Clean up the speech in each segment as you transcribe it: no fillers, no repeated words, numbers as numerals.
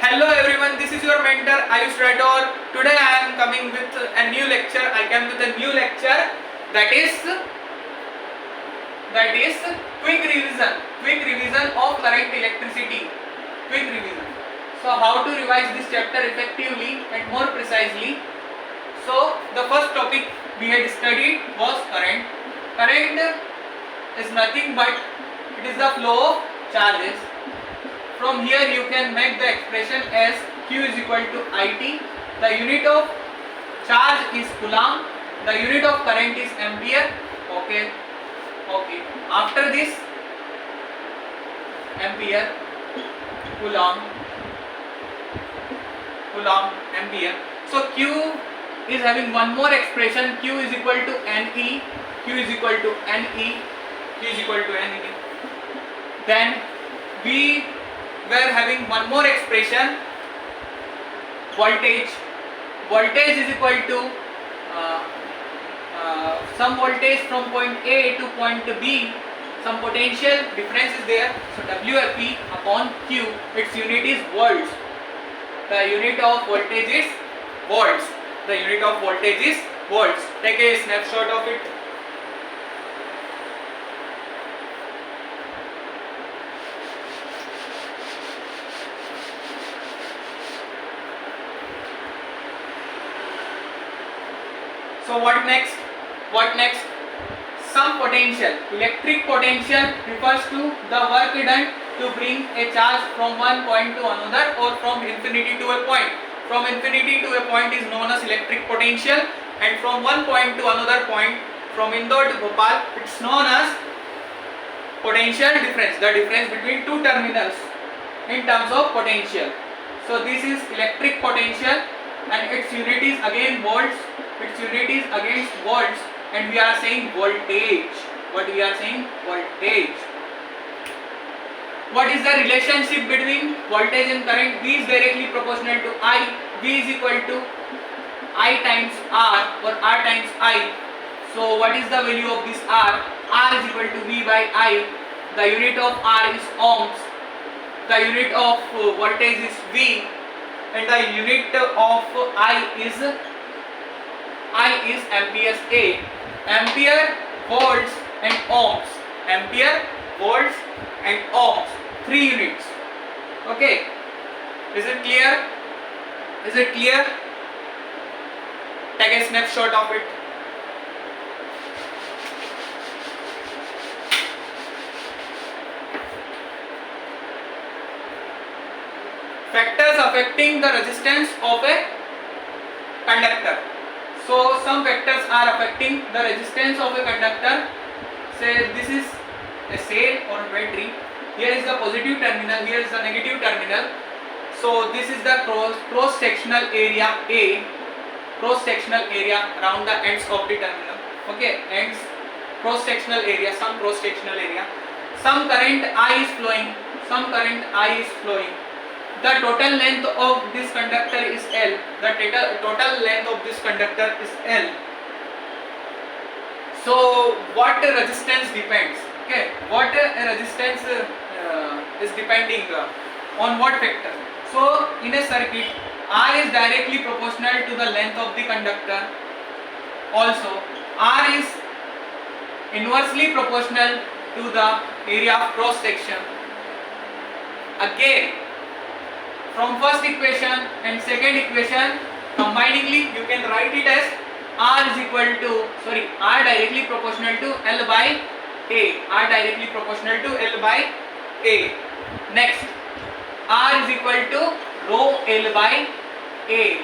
Hello everyone, this is your mentor Ayush. Today I am coming with a new lecture. I came with a new lecture that is quick revision of current electricity. Quick revision. So how to revise this chapter effectively and more precisely. So the first topic we had studied was current. Current is nothing but it is the flow of charges. From here you can make the expression as Q is equal to IT. The unit of charge is coulomb. The unit of current is ampere. Okay. After this, ampere, coulomb, ampere. So Q is having one more expression. Q is equal to NE. Then we were having one more expression, voltage. Voltage is equal to some voltage from point A to point B, some potential difference is there. So WFE upon Q, its unit is volts. The unit of voltage is volts. Take a snapshot of it. So what next? Some potential. Electric potential refers to the work done to bring a charge from one point to another or from infinity to a point. From infinity to a point is known as electric potential, and from one point to another point, from Indore to Bhopal, it's known as potential difference. The difference between two terminals in terms of potential. So this is electric potential and its unit is again volts. And we are saying voltage. What is the relationship between voltage and current? V is directly proportional to I. V is equal to I times R or R times I. So what is the value of this R? R is equal to V by I. The unit of R is ohms. The unit of voltage is V, and the unit of I is amperes A. Ampere, volts and ohms. Three units. Okay. Is it clear? Take a snapshot of it. Factors affecting the resistance of a conductor. So some factors are affecting the resistance of a conductor. Say this is a cell or a battery. Here is the positive terminal, here is the negative terminal. So this is the cross sectional area A, around the ends of the terminal. Okay, ends, cross sectional area. Some current I is flowing. The total length of this conductor is L. So what resistance depends? Okay, what resistance is depending on what factor? So in a circuit, R is directly proportional to the length of the conductor. Also, R is inversely proportional to the area of cross section. Again, from first equation and second equation combiningly, you can write it as R directly proportional to L by A. Next, R is equal to rho L by A.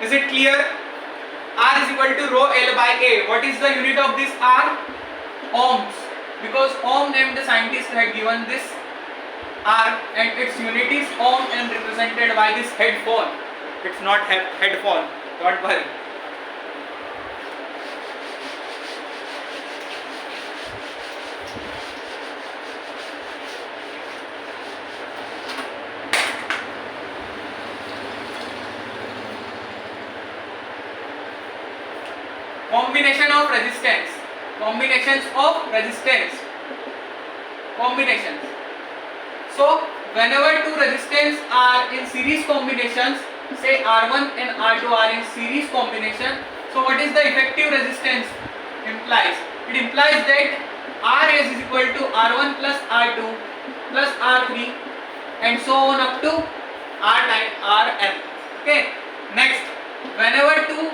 Is it clear? R is equal to rho L by A. What is the unit of this R? Ohms. Because ohm named the scientist had given this R, and its unit is ohm and represented by this headphone. It's not headphone. Don't worry. Combination of resistance. combinations of resistance. Combinations. So whenever two resistance are in series combinations, say R1 and R2 are in series combination, so what is the effective resistance implies? It implies that Rs is equal to R1 plus R2 plus R3 and so on up to R times Rm. Okay. Next, whenever two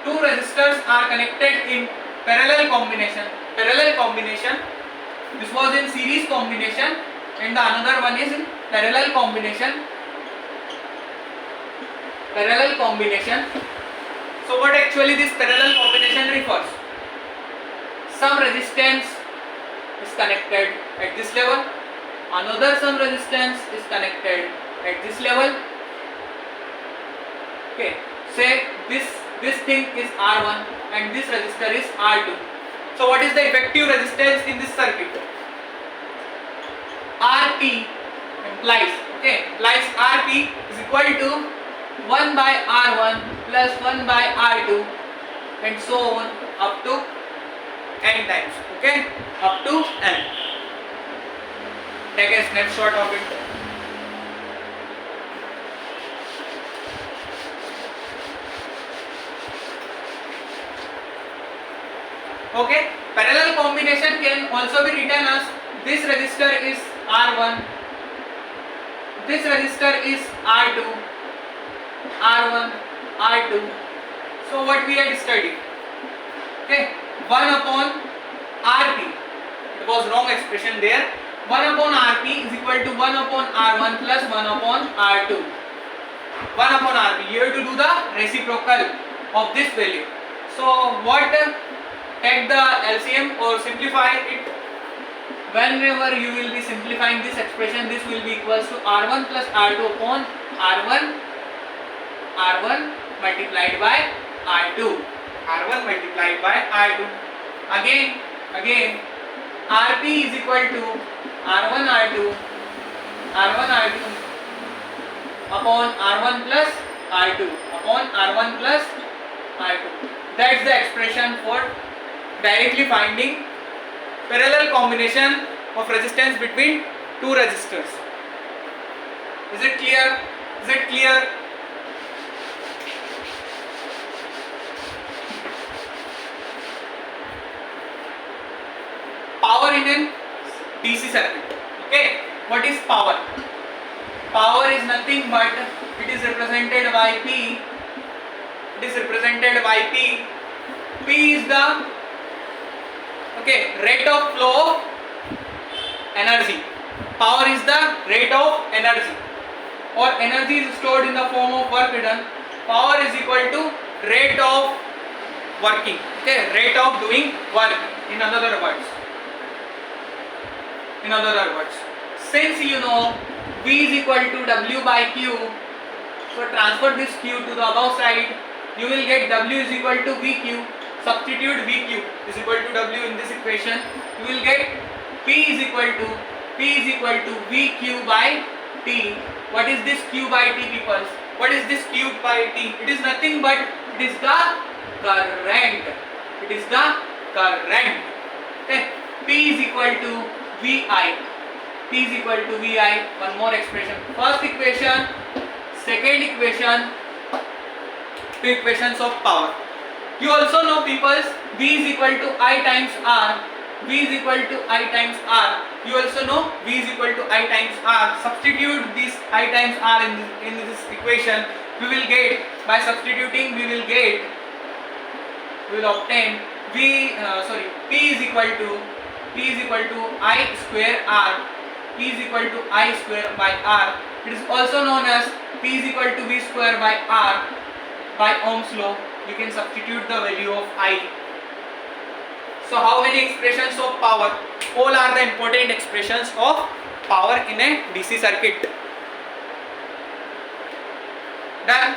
resistors are connected in parallel combination, this was in series combination and the another one is in parallel combination. So what actually this parallel combination refers? Some resistance is connected at this level, another some resistance is connected at this level. Okay, say this thing is R1 and this resistor is R2. So what is the effective resistance in this circuit? Rp implies Rp is equal to 1 by R1 plus 1 by R2 and so on up to n times. Okay, up to n. Take a snapshot of it. Okay, parallel combination can also be written as this resistor is R1, this resistor is R2, R1, R2. So what we had studied? Okay, 1 upon Rp. It was wrong expression there. 1 upon Rp is equal to 1 upon R1 plus 1 upon R2. 1 upon Rp. You have to do the reciprocal of this value. So what? Take the LCM or simplify it. Whenever you will be simplifying this expression, this will be equals to R1 plus R2 upon R1 multiplied by R2. R1 multiplied by R2. Again Rp is equal to R1 R2 upon R1 plus R2 upon R1 plus R2. That's the expression for directly finding parallel combination of resistance between two resistors. Is it clear? Power in an DC circuit. Okay, what is power? Power is nothing but it is represented by P. P is the rate of flow of energy. Power is the rate of energy, or energy is stored in the form of work done. Power is equal to rate of working. Okay, rate of doing work. In other words, since you know V is equal to W by Q, so transfer this Q to the above side. You will get W is equal to VQ. Substitute VQ is equal to W in this equation. You will get P is equal to VQ by T. What is this Q by T, people? What is this Q by T? It is nothing but it is the current. Okay. P is equal to VI. One more expression. First equation, second equation, two equations of power. You also know, people, V is equal to I times R. You also know V is equal to I times R. Substitute this I times R in this equation. We will get, by substituting, we will obtain P is equal to I square R. P is equal to I square by R. It is also known as P is equal to V square by R. By Ohm's law, we can substitute the value of I. So how many expressions of power? All are the important expressions of power in a DC circuit. Done.